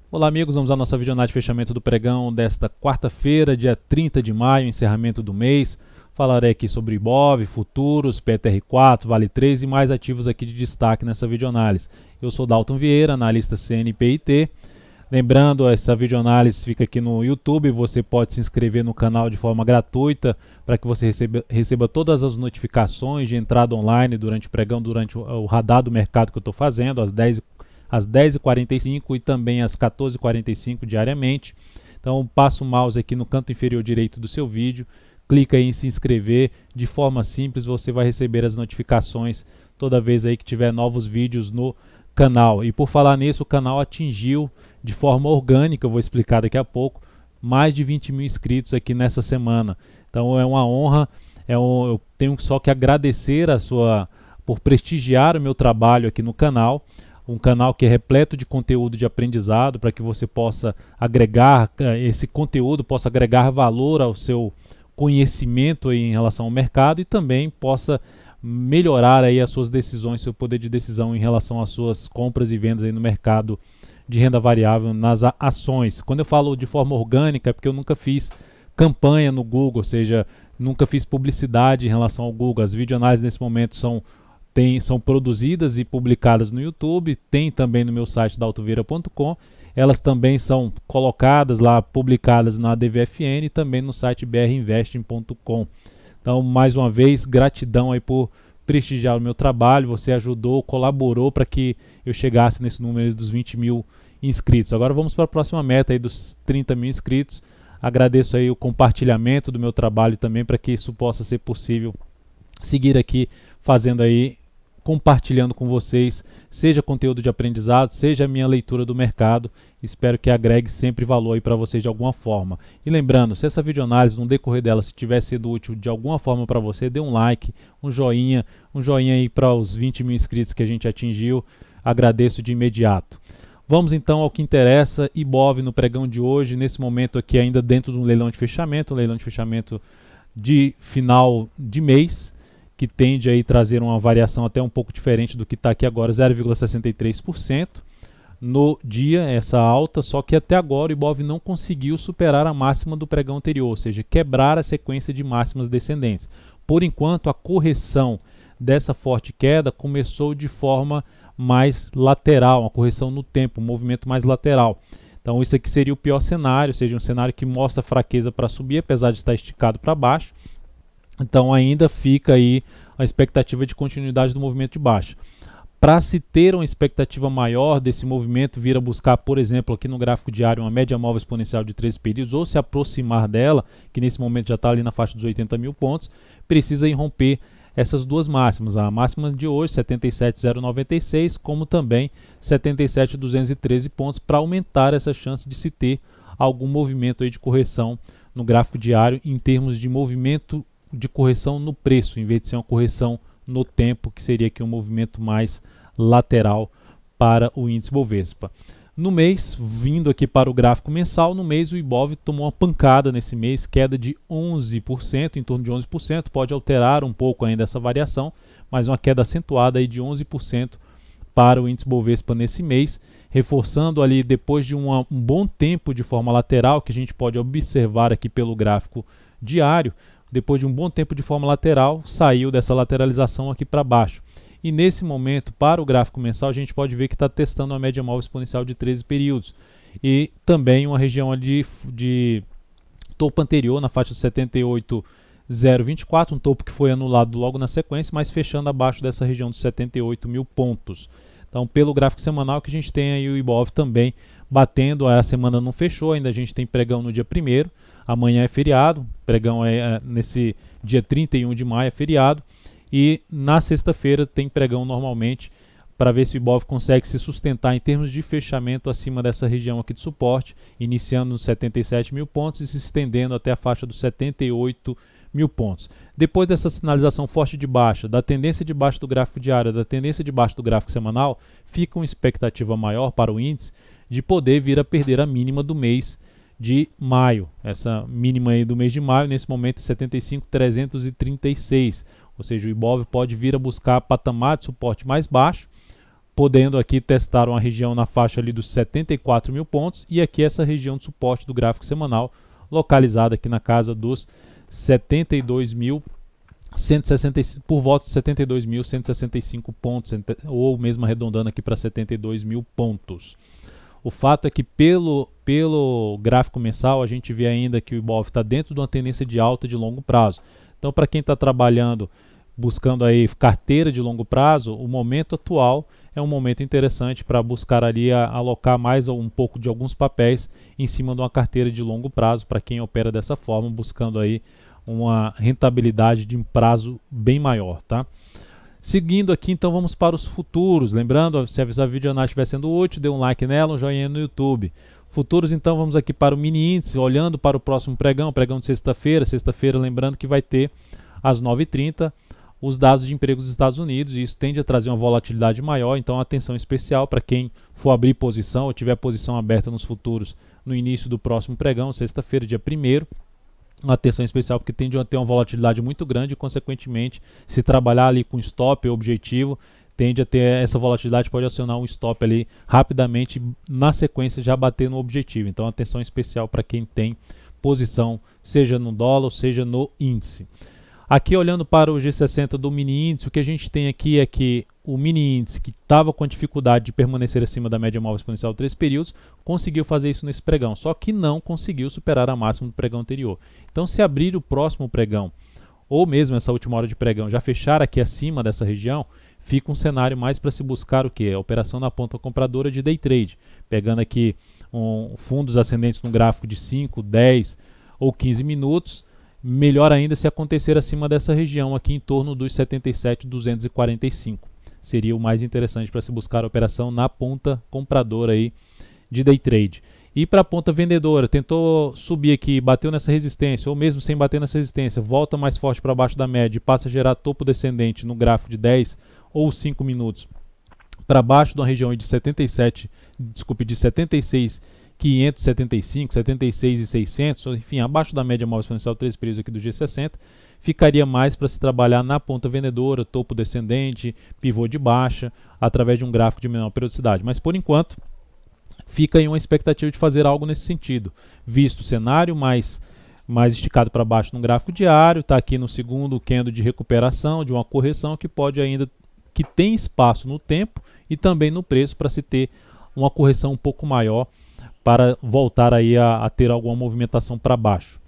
Olá amigos, vamos à nossa videonade de fechamento do pregão desta quarta-feira, dia 30 de maio, encerramento do mês. Falarei aqui sobre IBOV, futuros, PTR4, Vale 3 e mais ativos aqui de destaque nessa videoanálise. Eu sou Dalton Vieira, analista CNPIT. Lembrando, essa videoanálise fica aqui no YouTube, você pode se inscrever no canal de forma gratuita para que você receba todas as notificações de entrada online durante o pregão, durante o radar do mercado que eu estou fazendo, às 10h45 e também às 14h45 diariamente. Então passa o mouse aqui no canto inferior direito do seu vídeo, clica aí em se inscrever, de forma simples você vai receber as notificações toda vez aí que tiver novos vídeos no canal. E por falar nisso, o canal atingiu de forma orgânica, eu vou explicar daqui a pouco, mais de 20 mil inscritos aqui nessa semana. Então é uma honra, eu tenho só que agradecer por prestigiar o meu trabalho aqui no canal. Um canal que é repleto de conteúdo de aprendizado para que você possa agregar, esse conteúdo possa agregar valor ao seu conhecimento em relação ao mercado e também possa melhorar aí as suas decisões, seu poder de decisão em relação às suas compras e vendas aí no mercado de renda variável nas ações. Quando eu falo de forma orgânica é porque eu nunca fiz campanha no Google, ou seja, nunca fiz publicidade em relação ao Google. As videoanálises nesse momento são produzidas e publicadas no YouTube, tem também no meu site daltoveira.com. Elas também são colocadas lá, publicadas na DVFN e também no site brinvesting.com. Então, mais uma vez, gratidão aí por prestigiar o meu trabalho. Você ajudou, colaborou para que eu chegasse nesse número dos 20 mil inscritos. Agora vamos para a próxima meta aí dos 30 mil inscritos. Agradeço aí o compartilhamento do meu trabalho também para que isso possa ser possível. Seguir aqui fazendo aí, compartilhando com vocês, seja conteúdo de aprendizado, seja a minha leitura do mercado. Espero que agregue sempre valor aí para vocês de alguma forma. E lembrando, se essa videoanálise no decorrer dela se tiver sido útil de alguma forma para você, dê um like, um joinha aí para os 20 mil inscritos que a gente atingiu. Agradeço de imediato. Vamos então ao que interessa. IBOV no pregão de hoje, nesse momento aqui ainda dentro do leilão de fechamento de final de mês, que tende a trazer uma variação até um pouco diferente do que está aqui agora, 0,63% no dia, essa alta, só que até agora o IBOV não conseguiu superar a máxima do pregão anterior, ou seja, quebrar a sequência de máximas descendentes. Por enquanto, a correção dessa forte queda começou de forma mais lateral, uma correção no tempo, um movimento mais lateral. Então isso aqui seria o pior cenário, ou seja, um cenário que mostra fraqueza para subir, apesar de estar esticado para baixo. Então ainda fica aí a expectativa de continuidade do movimento de baixa. Para se ter uma expectativa maior desse movimento, vir a buscar, por exemplo, aqui no gráfico diário, uma média móvel exponencial de 13 períodos, ou se aproximar dela, que nesse momento já está ali na faixa dos 80 mil pontos, precisa romper essas duas máximas. A máxima de hoje, 77.096, como também 77.213 pontos, para aumentar essa chance de se ter algum movimento aí de correção no gráfico diário, em termos de movimento de correção no preço, em vez de ser uma correção no tempo, que seria aqui um movimento mais lateral para o índice Bovespa. No mês, vindo aqui para o gráfico mensal, no mês o IBOV tomou uma pancada nesse mês, queda de 11%, em torno de 11%, pode alterar um pouco ainda essa variação, mas uma queda acentuada aí de 11% para o índice Bovespa nesse mês, reforçando ali depois de um bom tempo de forma lateral, que a gente pode observar aqui pelo gráfico diário. Depois de um bom tempo de forma lateral, saiu dessa lateralização aqui para baixo. E nesse momento, para o gráfico mensal, a gente pode ver que está testando uma média móvel exponencial de 13 períodos. E também uma região ali de topo anterior, na faixa de 78.024, um topo que foi anulado logo na sequência, mas fechando abaixo dessa região dos 78 mil pontos. Então, pelo gráfico semanal que a gente tem aí o IBOV também batendo, a semana não fechou, ainda a gente tem pregão no dia 1º, amanhã é feriado, pregão nesse dia 31 de maio é feriado, e na sexta-feira tem pregão normalmente, para ver se o IBOV consegue se sustentar em termos de fechamento acima dessa região aqui de suporte, iniciando nos 77 mil pontos e se estendendo até a faixa dos 78 mil pontos. Depois dessa sinalização forte de baixa, da tendência de baixa do gráfico diário, da tendência de baixa do gráfico semanal, fica uma expectativa maior para o índice de poder vir a perder a mínima do mês de maio. Essa mínima aí do mês de maio, nesse momento, 75.336. Ou seja, o IBOV pode vir a buscar patamar de suporte mais baixo, podendo aqui testar uma região na faixa ali dos 74 mil pontos e aqui essa região de suporte do gráfico semanal localizada aqui na casa dos 72.165, por volta de 72.165 pontos, ou mesmo arredondando aqui para 72 mil pontos. O fato é que pelo gráfico mensal a gente vê ainda que o Ibov está dentro de uma tendência de alta de longo prazo. Então, para quem está trabalhando, buscando aí carteira de longo prazo, o momento atual é um momento interessante para buscar ali alocar mais um pouco de alguns papéis em cima de uma carteira de longo prazo, para quem opera dessa forma, buscando aí uma rentabilidade de um prazo bem maior, tá? Seguindo aqui, então, vamos para os futuros. Lembrando, se a videoanálise estiver sendo útil, dê um like nela, um joinha no YouTube. Futuros, então, vamos aqui para o mini índice, olhando para o próximo pregão de sexta-feira. Sexta-feira, lembrando que vai ter às 9h30 os dados de emprego dos Estados Unidos, e isso tende a trazer uma volatilidade maior, então atenção especial para quem for abrir posição ou tiver posição aberta nos futuros no início do próximo pregão, sexta-feira, dia 1º. Uma atenção especial porque tende a ter uma volatilidade muito grande e, consequentemente, se trabalhar ali com stop objetivo, tende a ter essa volatilidade, pode acionar um stop ali rapidamente, na sequência já bater no objetivo. Então, atenção especial para quem tem posição, seja no dólar ou seja no índice. Aqui, olhando para o G60 do mini índice, o que a gente tem aqui é que o mini índice, que estava com a dificuldade de permanecer acima da média móvel exponencial de 3 períodos, conseguiu fazer isso nesse pregão, só que não conseguiu superar a máxima do pregão anterior. Então, se abrir o próximo pregão, ou mesmo essa última hora de pregão, já fechar aqui acima dessa região, fica um cenário mais para se buscar o que? A operação na ponta compradora de day trade, pegando aqui fundos ascendentes no gráfico de 5, 10 ou 15 minutos, melhor ainda se acontecer acima dessa região aqui em torno dos 77,245. Seria o mais interessante para se buscar a operação na ponta compradora aí de day trade. E para a ponta vendedora, tentou subir aqui, bateu nessa resistência, ou mesmo sem bater nessa resistência, volta mais forte para baixo da média e passa a gerar topo descendente no gráfico de 10 ou 5 minutos para baixo de uma região de 76,575, 76,600, enfim, abaixo da média móvel exponencial 3 períodos aqui do G60, ficaria mais para se trabalhar na ponta vendedora, topo descendente, pivô de baixa, através de um gráfico de menor periodicidade. Mas, por enquanto, fica aí uma expectativa de fazer algo nesse sentido, visto o cenário mais esticado para baixo no gráfico diário, está aqui no segundo candle de recuperação, de uma correção que pode ainda, que tem espaço no tempo e também no preço para se ter uma correção um pouco maior para voltar aí a ter alguma movimentação para baixo.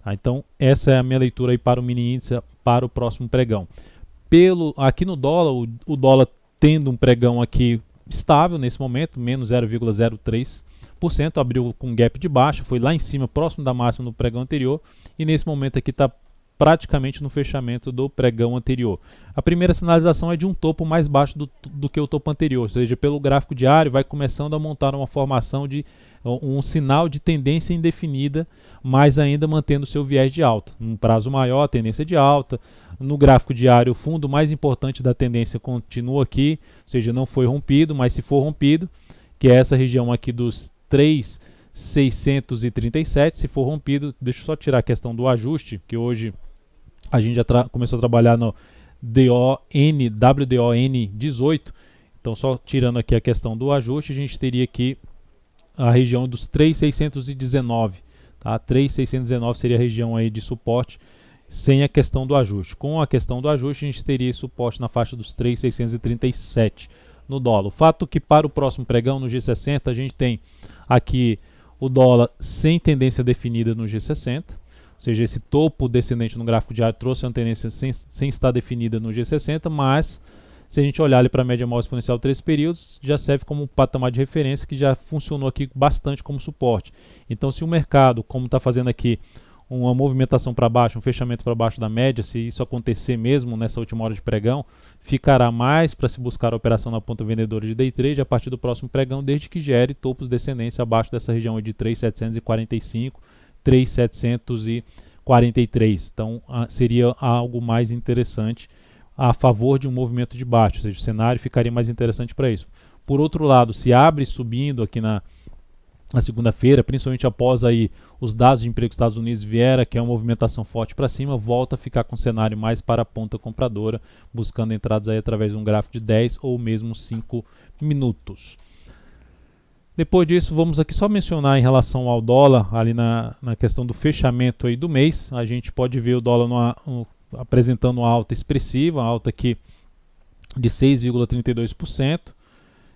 Tá? Então, essa é a minha leitura aí para o mini índice para o próximo pregão. Aqui no dólar, o dólar tendo um pregão aqui estável nesse momento, menos 0,03%, abriu com gap de baixa, foi lá em cima, próximo da máxima no pregão anterior, e nesse momento aqui está praticamente no fechamento do pregão anterior. A primeira sinalização é de um topo mais baixo do que o topo anterior, ou seja, pelo gráfico diário vai começando a montar uma formação de um sinal de tendência indefinida, mas ainda mantendo seu viés de alta. Num prazo maior, a tendência de alta. No gráfico diário, o fundo mais importante da tendência continua aqui, ou seja, não foi rompido, mas se for rompido, que é essa região aqui dos 3.637, se for rompido, deixa eu só tirar a questão do ajuste, que hoje a gente já começou a trabalhar no WDON 18, então só tirando aqui a questão do ajuste, a gente teria aqui a região dos 3.619, tá? 3.619 seria a região aí de suporte sem a questão do ajuste. Com a questão do ajuste, a gente teria suporte na faixa dos 3.637 no dólar. O fato que para o próximo pregão no G60 a gente tem aqui o dólar sem tendência definida no G60, ou seja, esse topo descendente no gráfico diário trouxe uma tendência sem estar definida no G60, mas se a gente olhar ali para a média móvel exponencial 3 períodos, já serve como um patamar de referência que já funcionou aqui bastante como suporte. Então, se o mercado, como está fazendo aqui, uma movimentação para baixo, um fechamento para baixo da média, se isso acontecer mesmo nessa última hora de pregão, ficará mais para se buscar a operação na ponta vendedora de day trade a partir do próximo pregão, desde que gere topos descendentes abaixo dessa região de 3.745, 3.743. Então, seria algo mais interessante a favor de um movimento de baixo, ou seja, o cenário ficaria mais interessante para isso. Por outro lado, se abre subindo aqui na segunda-feira, principalmente após aí os dados de emprego dos Estados Unidos vieram, que é uma movimentação forte para cima, volta a ficar com um cenário mais para a ponta compradora, buscando entradas aí através de um gráfico de 10 ou mesmo 5 minutos. Depois disso, vamos aqui só mencionar em relação ao dólar, ali na questão do fechamento aí do mês, a gente pode ver o dólar apresentando uma alta expressiva, uma alta aqui de 6,32%,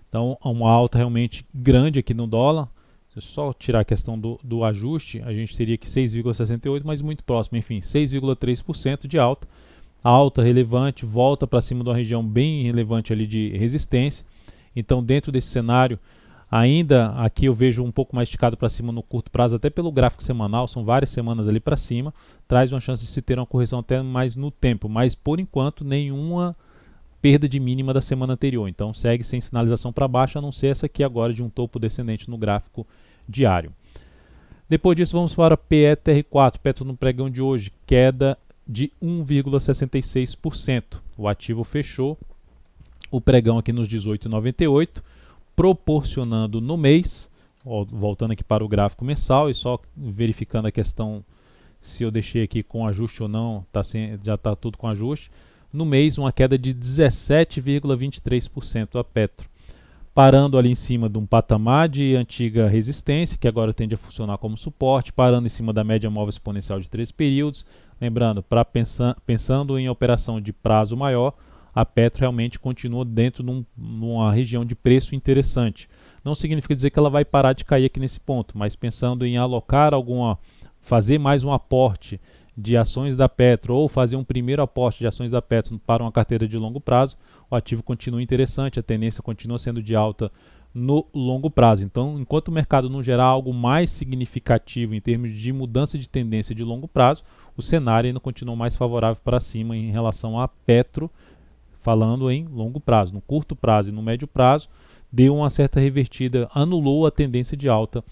então uma alta realmente grande aqui no dólar. Se eu só tirar a questão do ajuste, a gente teria aqui 6,68%, mas muito próximo, enfim, 6,3% de alta. Alta relevante, volta para cima de uma região bem relevante ali de resistência. Então, dentro desse cenário, ainda aqui eu vejo um pouco mais esticado para cima no curto prazo, até pelo gráfico semanal, são várias semanas ali para cima, traz uma chance de se ter uma correção até mais no tempo, mas por enquanto nenhuma perda de mínima da semana anterior, então segue sem sinalização para baixo, a não ser essa aqui agora de um topo descendente no gráfico diário. Depois disso vamos para PETR4, Petro no pregão de hoje, queda de 1,66%, o ativo fechou o pregão aqui nos 18,98, proporcionando no mês, voltando aqui para o gráfico mensal e só verificando a questão se eu deixei aqui com ajuste ou não, já está tudo com ajuste. No mês, uma queda de 17,23% a Petro, parando ali em cima de um patamar de antiga resistência, que agora tende a funcionar como suporte, parando em cima da média móvel exponencial de 3 períodos. Lembrando, pensando em operação de prazo maior, a Petro realmente continua dentro de uma região de preço interessante. Não significa dizer que ela vai parar de cair aqui nesse ponto, mas pensando em alocar fazer mais um aporte de ações da Petro ou fazer um primeiro aporte de ações da Petro para uma carteira de longo prazo, o ativo continua interessante, a tendência continua sendo de alta no longo prazo. Então, enquanto o mercado não gerar algo mais significativo em termos de mudança de tendência de longo prazo, o cenário ainda continua mais favorável para cima em relação a Petro, falando em longo prazo. No curto prazo e no médio prazo, deu uma certa revertida, anulou a tendência de alta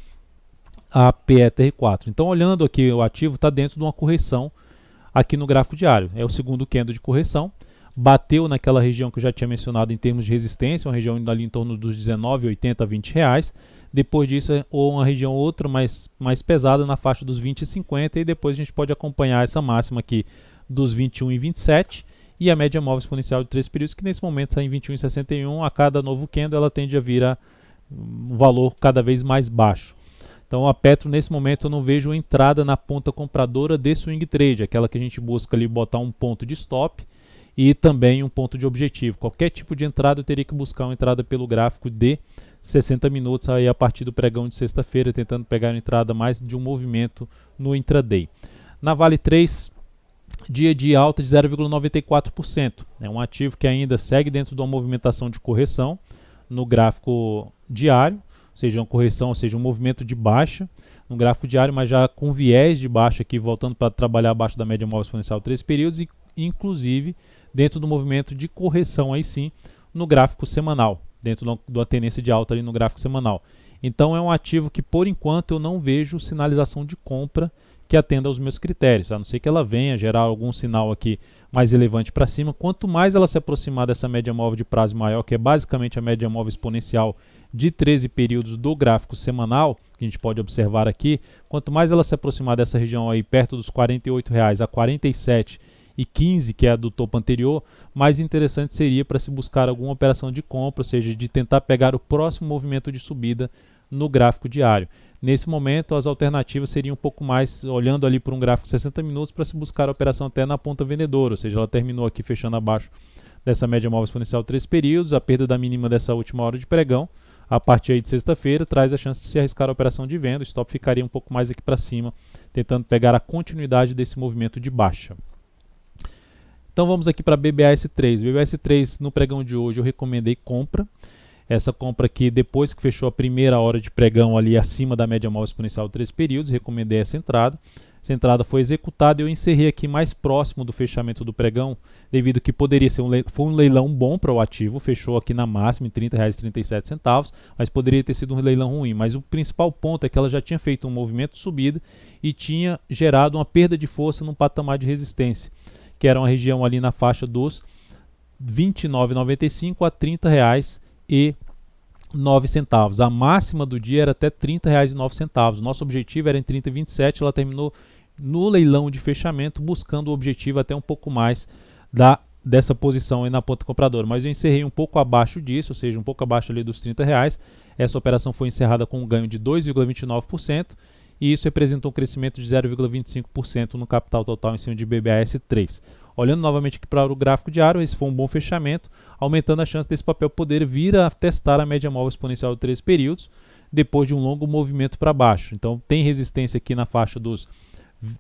a PETR4. Então, olhando aqui, o ativo está dentro de uma correção aqui no gráfico diário. É o segundo candle de correção. Bateu naquela região que eu já tinha mencionado em termos de resistência, uma região ali em torno dos R$19,80 a R$20. Depois disso, uma região outra mais pesada na faixa dos 20,50 e depois a gente pode acompanhar essa máxima aqui dos 21,27 e a média móvel exponencial de 3 períodos, que nesse momento está em 21,61. A cada novo candle ela tende a vir a um valor cada vez mais baixo. Então a Petro nesse momento eu não vejo entrada na ponta compradora de swing trade, aquela que a gente busca ali botar um ponto de stop e também um ponto de objetivo. Qualquer tipo de entrada eu teria que buscar uma entrada pelo gráfico de 60 minutos aí a partir do pregão de sexta-feira, tentando pegar uma entrada mais de um movimento no intraday. Na Vale 3, dia de alta de 0,94%. É um ativo que ainda segue dentro de uma movimentação de correção no gráfico diário, seja uma correção, ou seja, um movimento de baixa no gráfico diário, mas já com viés de baixa aqui, voltando para trabalhar abaixo da média móvel exponencial 3 períodos e inclusive dentro do movimento de correção aí sim no gráfico semanal, dentro da tendência de alta ali no gráfico semanal. Então é um ativo que por enquanto eu não vejo sinalização de compra que atenda aos meus critérios, a não ser que ela venha gerar algum sinal aqui mais relevante para cima. Quanto mais ela se aproximar dessa média móvel de prazo maior, que é basicamente a média móvel exponencial de 13 períodos do gráfico semanal, que a gente pode observar aqui, quanto mais ela se aproximar dessa região aí perto dos R$48 a R$47,15, que é a do topo anterior, mais interessante seria para se buscar alguma operação de compra, ou seja, de tentar pegar o próximo movimento de subida no gráfico diário. Nesse momento, as alternativas seriam um pouco mais, olhando ali por um gráfico de 60 minutos, para se buscar a operação até na ponta vendedora, ou seja, ela terminou aqui fechando abaixo dessa média móvel exponencial 3 períodos, a perda da mínima dessa última hora de pregão, a partir aí de sexta-feira, traz a chance de se arriscar a operação de venda, o stop ficaria um pouco mais aqui para cima, tentando pegar a continuidade desse movimento de baixa. Então vamos aqui para BBAS3. BBAS3 no pregão de hoje eu recomendei compra. Essa compra aqui, depois que fechou a primeira hora de pregão ali acima da média móvel exponencial de 3 períodos, recomendei essa entrada. Essa entrada foi executada e eu encerrei aqui mais próximo do fechamento do pregão, devido que poderia ser foi um leilão bom para o ativo, fechou aqui na máxima em R$30,37, mas poderia ter sido um leilão ruim. Mas o principal ponto é que ela já tinha feito um movimento de subida e tinha gerado uma perda de força num patamar de resistência, que era uma região ali na faixa dos R$29,95 a R$30,60. R$ 30,09. A máxima do dia era até R$ 30,09. Nosso objetivo era em 30,27, ela terminou no leilão de fechamento buscando o objetivo até um pouco mais dessa posição aí na ponta compradora, mas eu encerrei um pouco abaixo disso, ou seja, um pouco abaixo ali dos R$ 30. Essa operação foi encerrada com um ganho de 2,29% e isso representou um crescimento de 0,25% no capital total em cima de BBAS3. Olhando novamente aqui para o gráfico diário, esse foi um bom fechamento, aumentando a chance desse papel poder vir a testar a média móvel exponencial de 3 períodos, depois de um longo movimento para baixo. Então tem resistência aqui na faixa dos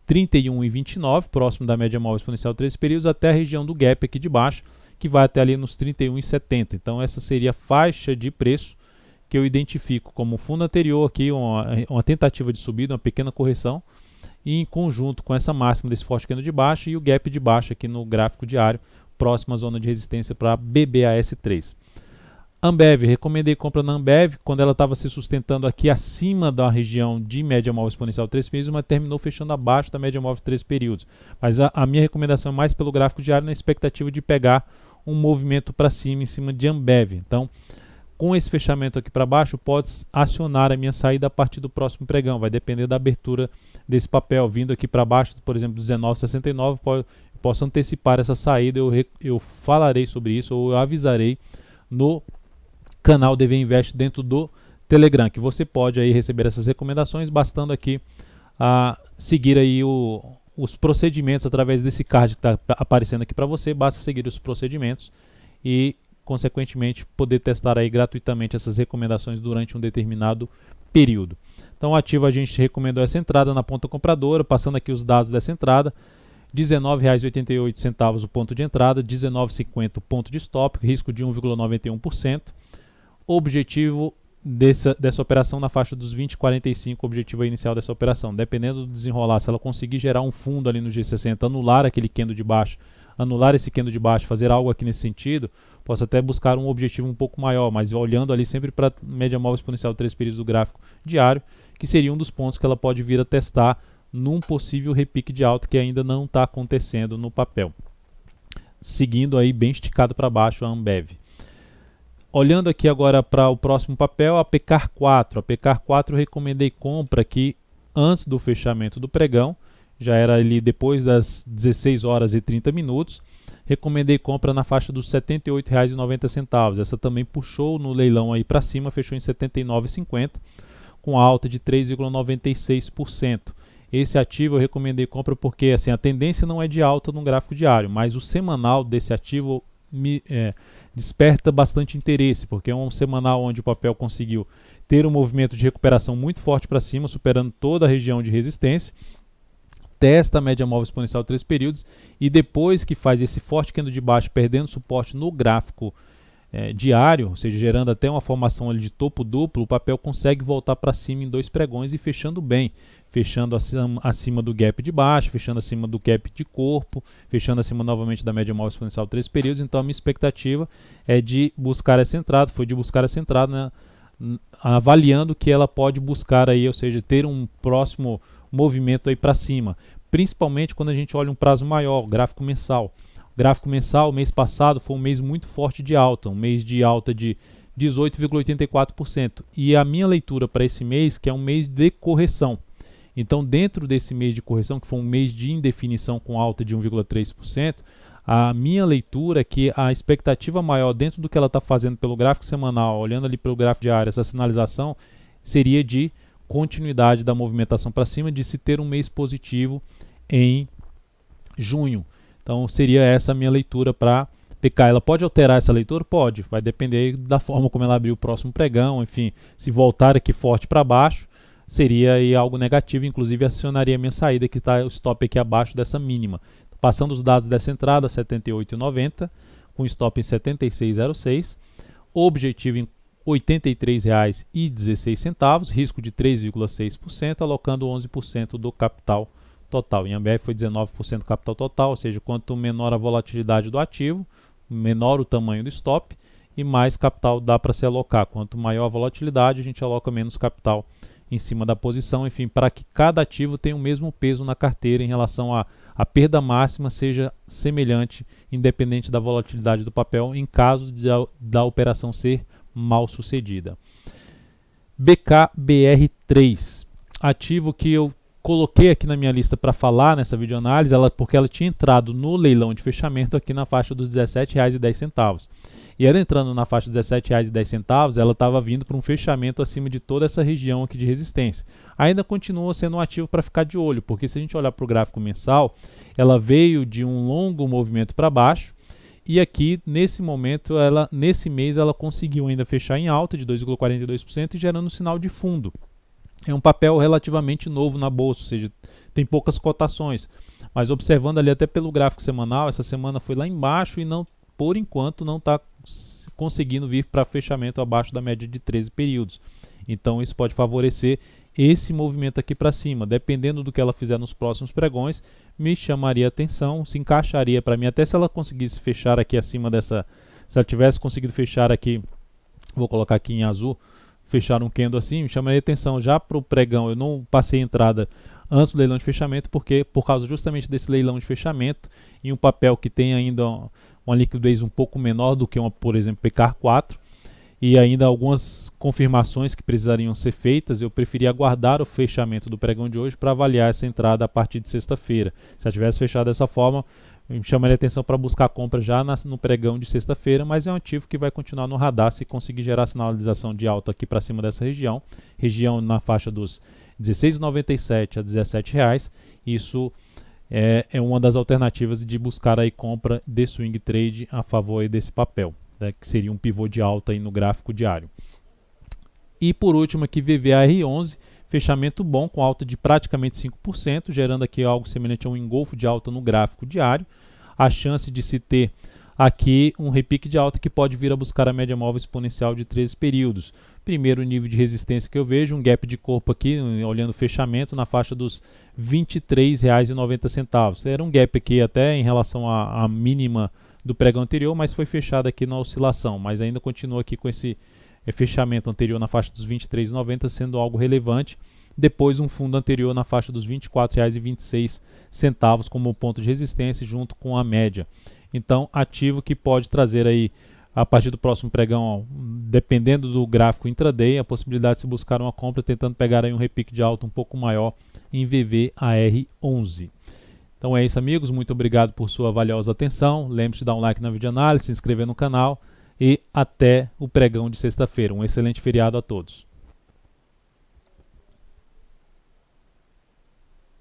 31,29, próximo da média móvel exponencial de 3 períodos, até a região do gap aqui de baixo, que vai até ali nos 31,70. Então essa seria a faixa de preço que eu identifico como fundo anterior aqui, uma tentativa de subida, uma pequena correção, e em conjunto com essa máxima desse forte candle de baixo e o gap de baixo aqui no gráfico diário, próxima zona de resistência para BBAS3. Ambev, recomendei compra na Ambev quando ela estava se sustentando aqui acima da região de média móvel exponencial 3 períodos, mas terminou fechando abaixo da média móvel 3 períodos. Mas a minha recomendação é mais pelo gráfico diário, na expectativa de pegar um movimento para cima em cima de Ambev. Então, com esse fechamento aqui para baixo, pode acionar a minha saída a partir do próximo pregão. Vai depender da abertura desse papel. Vindo aqui para baixo, por exemplo, 19,69, posso antecipar essa saída. Eu falarei sobre isso, ou eu avisarei no canal DV Invest dentro do Telegram, que você pode aí receber essas recomendações, bastando aqui seguir aí os procedimentos através desse card que está aparecendo aqui para você. Basta seguir os procedimentos e consequentemente poder testar aí gratuitamente essas recomendações durante um determinado período. Então, ativo, a gente recomendou essa entrada na ponta compradora, passando aqui os dados dessa entrada: R$ 19,88 o ponto de entrada, R$ 19,50 o ponto de stop, risco de 1,91%. Objetivo dessa operação na faixa dos 20,45, objetivo inicial dessa operação. Dependendo do desenrolar, se ela conseguir gerar um fundo ali no G60, anular aquele candle de baixo, anular esse candle de baixo, fazer algo aqui nesse sentido, posso até buscar um objetivo um pouco maior, mas olhando ali sempre para a média móvel exponencial de 3 períodos do gráfico diário, que seria um dos pontos que ela pode vir a testar num possível repique de alta que ainda não está acontecendo no papel. Seguindo aí bem esticado para baixo a Ambev. Olhando aqui agora para o próximo papel, a Peccar 4. A Peccar 4 eu recomendei compra aqui antes do fechamento do pregão, já era ali depois das 16 horas e 30 minutos. Recomendei compra na faixa dos R$ 78,90. Essa também puxou no leilão aí para cima, fechou em R$ 79,50, com alta de 3,96%. Esse ativo eu recomendei compra porque assim, a tendência não é de alta no gráfico diário, mas o semanal desse ativo desperta bastante interesse, porque é um semanal onde o papel conseguiu ter um movimento de recuperação muito forte para cima, superando toda a região de resistência, testa a média móvel exponencial de 3 períodos e depois que faz esse forte candle de baixo, perdendo suporte no gráfico diário, ou seja, gerando até uma formação ali de topo duplo, o papel consegue voltar para cima em 2 pregões e fechando bem, fechando acima do gap de baixo, fechando acima do gap de corpo, fechando acima novamente da média móvel exponencial de 3 períodos. Então a minha expectativa é de buscar essa entrada, avaliando que ela pode buscar aí, ou seja, ter um próximo movimento aí para cima, principalmente quando a gente olha um prazo maior, gráfico mensal. Gráfico mensal, mês passado foi um mês muito forte de alta, um mês de alta de 18,84%. E a minha leitura para esse mês, que é um mês de correção. Então, dentro desse mês de correção, que foi um mês de indefinição com alta de 1,3%, a minha leitura é que a expectativa maior dentro do que ela está fazendo pelo gráfico semanal, olhando ali pelo gráfico diário, essa sinalização seria de continuidade da movimentação para cima, de se ter um mês positivo em junho. Então seria essa a minha leitura para PK. Ela pode alterar essa leitura? Pode, vai depender da forma como ela abrir o próximo pregão, enfim, se voltar aqui forte para baixo, seria aí algo negativo, inclusive acionaria a minha saída, que está o stop aqui abaixo dessa mínima. Passando os dados dessa entrada, 78,90, com stop em 76,06, objetivo em R$ 83,16, risco de 3,6%, alocando 11% do capital total. Em Ambev foi 19% do capital total, ou seja, quanto menor a volatilidade do ativo, menor o tamanho do stop e mais capital dá para se alocar. Quanto maior a volatilidade, a gente aloca menos capital em cima da posição, enfim, para que cada ativo tenha o mesmo peso na carteira em relação à perda máxima seja semelhante, independente da volatilidade do papel, em caso da operação ser mal sucedida. BKBR3, ativo que eu coloquei aqui na minha lista para falar nessa videoanálise, porque ela tinha entrado no leilão de fechamento aqui na faixa dos R$ 17,10. E ela entrando na faixa dos R$ 17,10, ela estava vindo para um fechamento acima de toda essa região aqui de resistência. Ainda continua sendo um ativo para ficar de olho, porque se a gente olhar para o gráfico mensal, ela veio de um longo movimento para baixo, e aqui, nesse momento, nesse mês, ela conseguiu ainda fechar em alta de 2,42% e gerando um sinal de fundo. É um papel relativamente novo na bolsa, ou seja, tem poucas cotações. Mas observando ali até pelo gráfico semanal, essa semana foi lá embaixo e não, por enquanto não está conseguindo vir para fechamento abaixo da média de 13 períodos. Então isso pode favorecer esse movimento aqui para cima. Dependendo do que ela fizer nos próximos pregões, me chamaria atenção, se encaixaria para mim, até se ela conseguisse fechar aqui acima dessa, se ela tivesse conseguido fechar aqui, vou colocar aqui em azul, fechar um candle assim, me chamaria atenção já para o pregão. Eu não passei entrada antes do leilão de fechamento, porque por causa justamente desse leilão de fechamento, em um papel que tem ainda uma liquidez um pouco menor do que uma, por exemplo, PKR4, e ainda algumas confirmações que precisariam ser feitas, eu preferia aguardar o fechamento do pregão de hoje para avaliar essa entrada a partir de sexta-feira. Se ela tivesse fechado dessa forma, me chamaria atenção para buscar compra já no pregão de sexta-feira, mas é um ativo que vai continuar no radar se conseguir gerar sinalização de alta aqui para cima dessa região na faixa dos R$ 16,97 a R$ 17,00. Isso é uma das alternativas de buscar aí compra de swing trade a favor aí desse papel, né, que seria um pivô de alta aí no gráfico diário. E por último aqui VVAR11, fechamento bom com alta de praticamente 5%, gerando aqui algo semelhante a um engolfo de alta no gráfico diário. A chance de se ter aqui um repique de alta que pode vir a buscar a média móvel exponencial de 13 períodos. Primeiro nível de resistência que eu vejo, um gap de corpo aqui, olhando o fechamento, na faixa dos R$ 23,90. Era um gap aqui até em relação à mínima do pregão anterior, mas foi fechado aqui na oscilação, mas ainda continua aqui com esse fechamento anterior na faixa dos R$ 23,90 sendo algo relevante. Depois um fundo anterior na faixa dos R$ 24,26 como ponto de resistência junto com a média. Então, ativo que pode trazer aí a partir do próximo pregão, dependendo do gráfico intraday, a possibilidade de se buscar uma compra tentando pegar aí um repique de alta um pouco maior em VVAR11. Então é isso, amigos, muito obrigado por sua valiosa atenção. Lembre-se de dar um like na videoanálise, se inscrever no canal e até o pregão de sexta-feira. Um excelente feriado a todos.